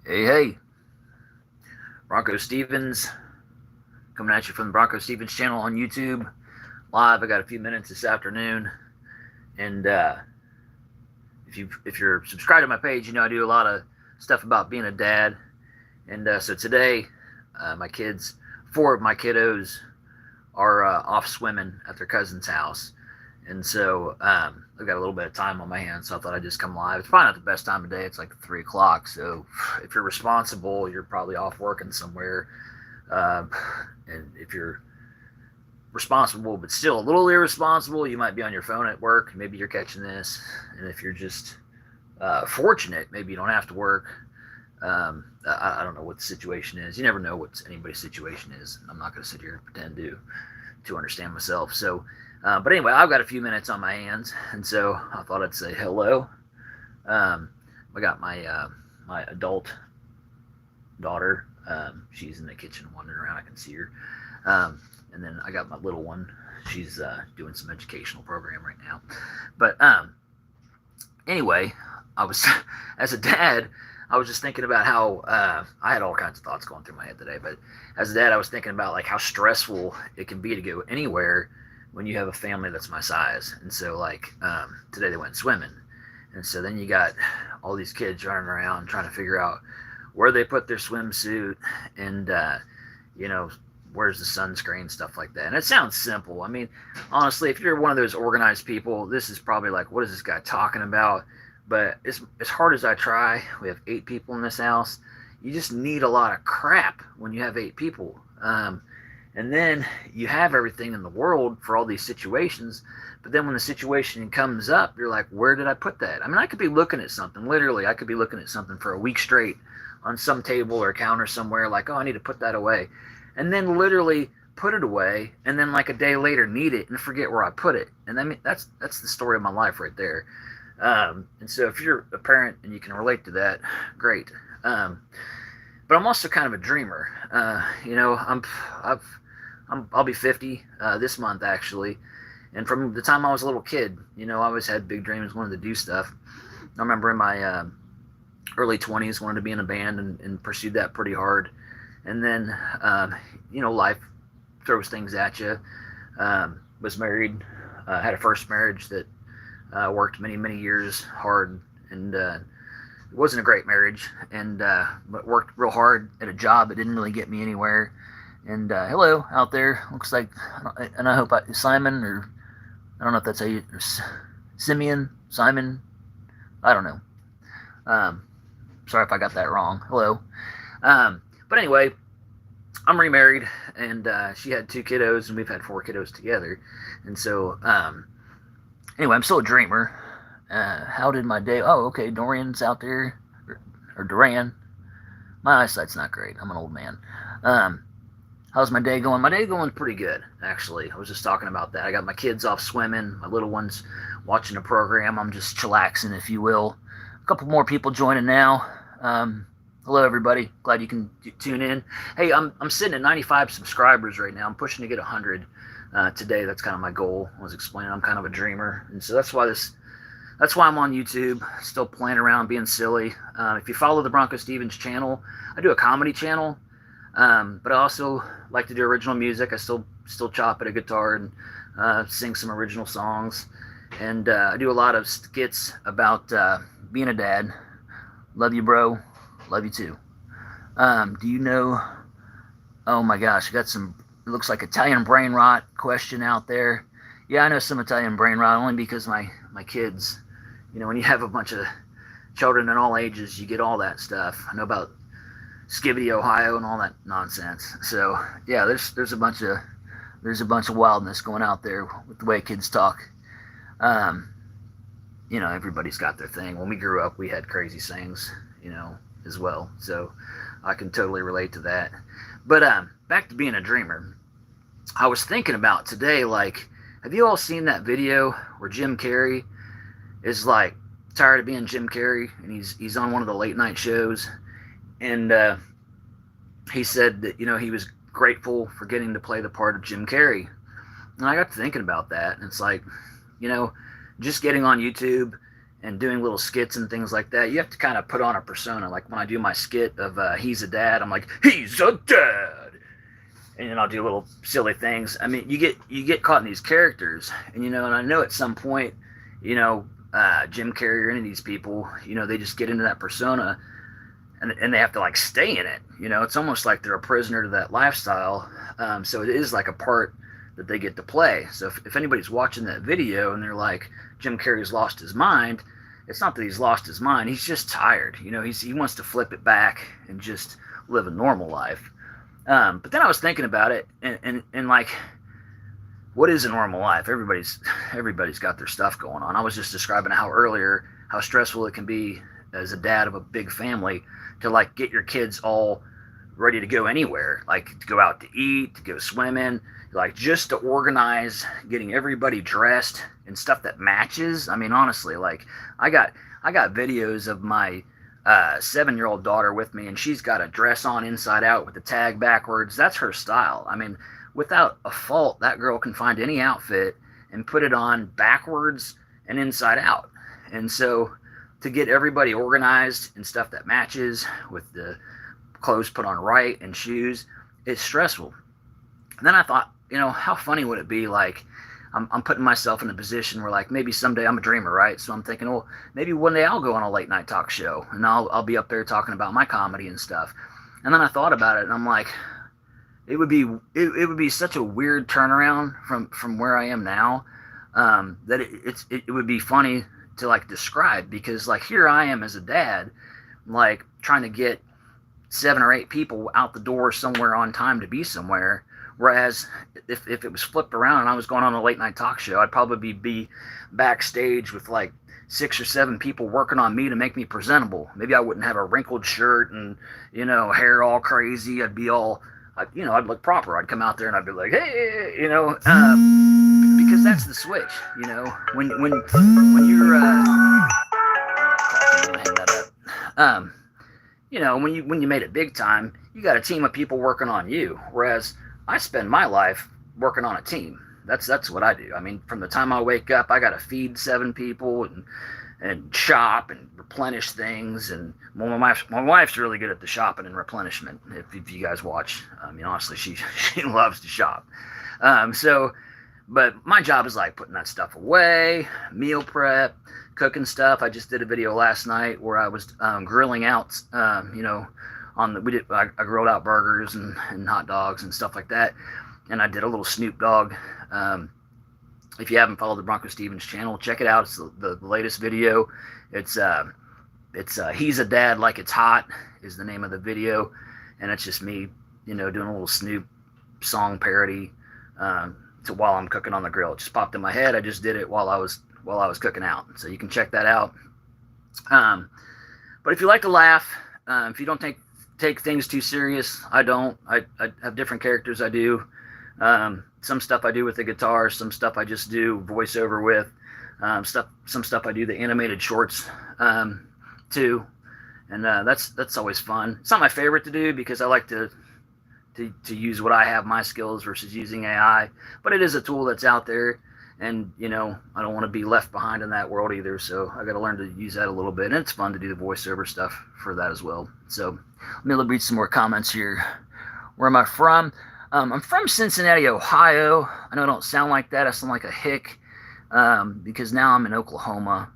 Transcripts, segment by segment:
Hey, BroncoStevens coming at you from the BroncoStevens channel on YouTube live. I got a few minutes this afternoon, and if you're subscribed to my page, you know I do a lot of stuff about being a dad. And so today, my kids, four of my kiddos, are off swimming at their cousin's house, and so I've got a little bit of time on my hands, so I thought I'd just come live. It's probably not the best time of day. It's like 3 o'clock, so if you're responsible, you're probably off working somewhere. Uh, and if you're responsible but still a little irresponsible, you might be on your phone at work. Maybe you're catching this. And if you're just fortunate, maybe you don't have to work. I don't know what the situation is. You never know what anybody's situation is. I'm not going to sit here and pretend to understand myself. So, but anyway, I've got a few minutes on my hands, and so I thought I'd say hello. I got my adult daughter. She's in the kitchen wandering around. I can see her. And then I got my little one. She's doing some educational program right now. But anyway, I was as a dad, I was just thinking about how I had all kinds of thoughts going through my head today. But as a dad, I was thinking about like how stressful it can be to go anywhere when you have a family that's my size. And so like today they went swimming, and so then you got all these kids running around trying to figure out where they put their swimsuit and you know, where's the sunscreen, stuff like that. And it sounds simple. I mean, honestly, if you're one of those organized people, this is probably like, what is this guy talking about? But as hard as I try, we have 8 people in this house. You just need a lot of crap when you have 8 people. And then you have everything in the world for all these situations. But then when the situation comes up, you're like, where did I put that? I mean, I could be looking at something. Literally, I could be looking at something for a week straight on some table or counter somewhere, like, oh, I need to put that away. And then literally put it away, and then like a day later need it and forget where I put it. And I mean, that's the story of my life right there. And so if you're a parent and you can relate to that, great. But I'm also kind of a dreamer. You know, I'll be 50 this month actually. And from the time I was a little kid, you know, I always had big dreams, wanted to do stuff. I remember in my early 20s, wanted to be in a band and pursued that pretty hard. And then, you know, life throws things at you. Was married, had a first marriage that worked many, many years hard. And it wasn't a great marriage. And but worked real hard at a job that didn't really get me anywhere. And hello out there. Looks like, and I hope Simon, or I don't know if that's how you, Simeon, Simon, I don't know. Sorry if I got that wrong. Hello. But anyway, I'm remarried, and she had 2 kiddos, and we've had 4 kiddos together. And so, anyway, I'm still a dreamer. How did my day? Oh, okay, Dorian's out there, or Duran. My eyesight's not great. I'm an old man. How's my day going? My day going pretty good, actually. I was just talking about that. I got my kids off swimming. My little one's watching a program. I'm just chillaxing, if you will. A couple more people joining now. Hello, everybody. Glad you can tune in. Hey, I'm sitting at 95 subscribers right now. I'm pushing to get 100 today. That's kind of my goal. I was explaining I'm kind of a dreamer, and so that's why I'm on YouTube, still playing around, being silly. If you follow the BroncoStevens channel, I do a comedy channel, but I also like to do original music. I still chop at a guitar and sing some original songs, and I do a lot of skits about being a dad. Love you, bro. Love you too. Do you know? Oh my gosh, I got some. It looks like Italian brain rot question out there. Yeah, I know some Italian brain rot only because my kids. You know, when you have a bunch of children in all ages, you get all that stuff. I know about Skibbity, Ohio, and all that nonsense. So yeah, there's a bunch of wildness going out there with the way kids talk. You know, everybody's got their thing. When we grew up, we had crazy sayings, you know, as well. So I can totally relate to that. But back to being a dreamer. I was thinking about today, like, have you all seen that video where Jim Carrey is like tired of being Jim Carrey, and he's on one of the late night shows, and he said that, you know, he was grateful for getting to play the part of Jim Carrey. And I got to thinking about that, and it's like, you know, just getting on YouTube and doing little skits and things like that, you have to kind of put on a persona. Like when I do my skit of he's a dad, I'm like, he's a dad, and then I'll do little silly things. I mean, you get caught in these characters, and and I know at some point, Jim Carrey or any of these people, they just get into that persona, and they have to like stay in it. It's almost like they're a prisoner to that lifestyle. So it is like a part that they get to play. So if anybody's watching that video and they're like, Jim Carrey's lost his mind, it's not that he's lost his mind. He's just tired. He wants to flip it back and just live a normal life. But then I was thinking about it, and like, what is a normal life? Everybody's got their stuff going on. I was just describing how stressful it can be as a dad of a big family to like get your kids all ready to go anywhere, like to go out to eat, to go swimming, like just to organize getting everybody dressed and stuff that matches. I mean, honestly, like I got videos of my 7-year-old daughter with me, and she's got a dress on inside out with the tag backwards. That's her style. I mean, without a fault, that girl can find any outfit and put it on backwards and inside out. And so to get everybody organized and stuff that matches with the clothes put on right and shoes, it's stressful. And then I thought, how funny would it be? Like, I'm putting myself in a position where, like, maybe someday I'm a dreamer, right? So I'm thinking, well, maybe one day I'll go on a late night talk show and I'll be up there talking about my comedy and stuff. And then I thought about it, and I'm like, it would be such a weird turnaround from where I am now, that it would be funny to like describe, because like here I am as a dad, like trying to get 7 or 8 people out the door somewhere on time to be somewhere. Whereas if it was flipped around and I was going on a late night talk show, I'd probably be backstage with like 6 or 7 people working on me to make me presentable. Maybe I wouldn't have a wrinkled shirt and, hair all crazy. I'd be all, I'd look proper. I'd come out there and I'd be like, hey, because that's the switch, when you're, hang that up. When you made it big time, you got a team of people working on you. Whereas I spend my life working on a team. That's what I do. I mean, from the time I wake up, I got to feed 7 people and shop and replenish things. And my wife's really good at the shopping and replenishment. If you guys watch, I mean, honestly, she loves to shop. But my job is like putting that stuff away, meal prep, cooking stuff. I just did a video last night where I was grilling out, I grilled out burgers and hot dogs and stuff like that. And I did a little Snoop Dogg. If you haven't followed the BroncoStevens channel, check it out. It's the latest video. It's He's a Dad Like It's Hot is the name of the video. And it's just me, doing a little Snoop song parody while I'm cooking on the grill. It just popped in my head. I just did it while I was cooking out. So you can check that out. But if you like to laugh, if you don't take things too serious, I don't. I have different characters I do. Some stuff I do with the guitar, some stuff I just do voiceover with, some stuff I do the animated shorts too, and that's always fun. It's not my favorite to do because I like to use what I have, my skills, versus using AI, but it is a tool that's out there, and I don't want to be left behind in that world either, so I got to learn to use that a little bit, and it's fun to do the voiceover stuff for that as well. So let me read some more comments here. Where am I from? I'm from Cincinnati, Ohio. I know I don't sound like that. I sound like a hick because now I'm in Oklahoma.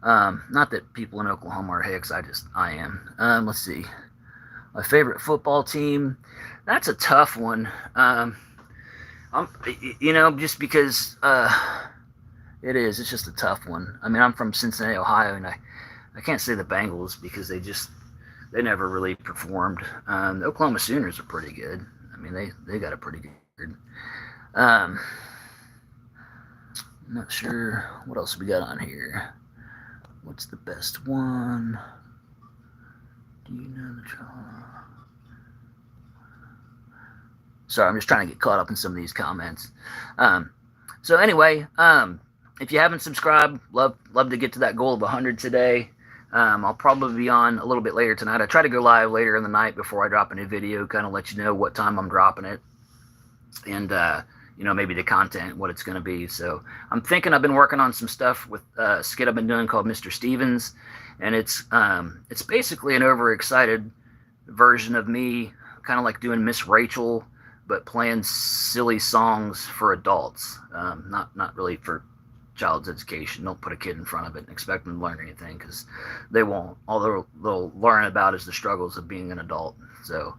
Not that people in Oklahoma are hicks. I am. Let's see. My favorite football team. That's a tough one. Just because it is. It's just a tough one. I mean, I'm from Cincinnati, Ohio, and I can't say the Bengals because they never really performed. The Oklahoma Sooners are pretty good. I mean, they got a pretty good. I'm not sure what else we got on here. What's the best one? Do you know the drama? Sorry, I'm just trying to get caught up in some of these comments. So anyway, if you haven't subscribed, love to get to that goal of 100 today. I'll probably be on a little bit later tonight. I try to go live later in the night before I drop a new video, kind of let you know what time I'm dropping it. And, maybe the content, what it's going to be. So I'm thinking, I've been working on some stuff with a skit I've been doing called Mr. Stevens, and it's basically an overexcited version of me, kind of like doing Miss Rachel, but playing silly songs for adults, not really for child's education. Don't put a kid in front of it and expect them to learn anything, because they won't. All they'll learn about is the struggles of being an adult. So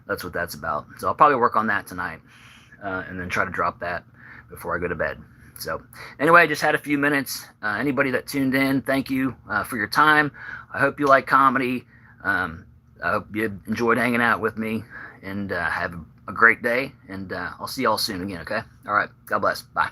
that's what that's about. So I'll probably work on that tonight, and then try to drop that before I go to bed. So anyway, I just had a few minutes. Anybody that tuned in, thank you for your time. I hope you like comedy. I hope you enjoyed hanging out with me, and have a great day, and I'll see y'all soon again, okay? All right, God bless. Bye.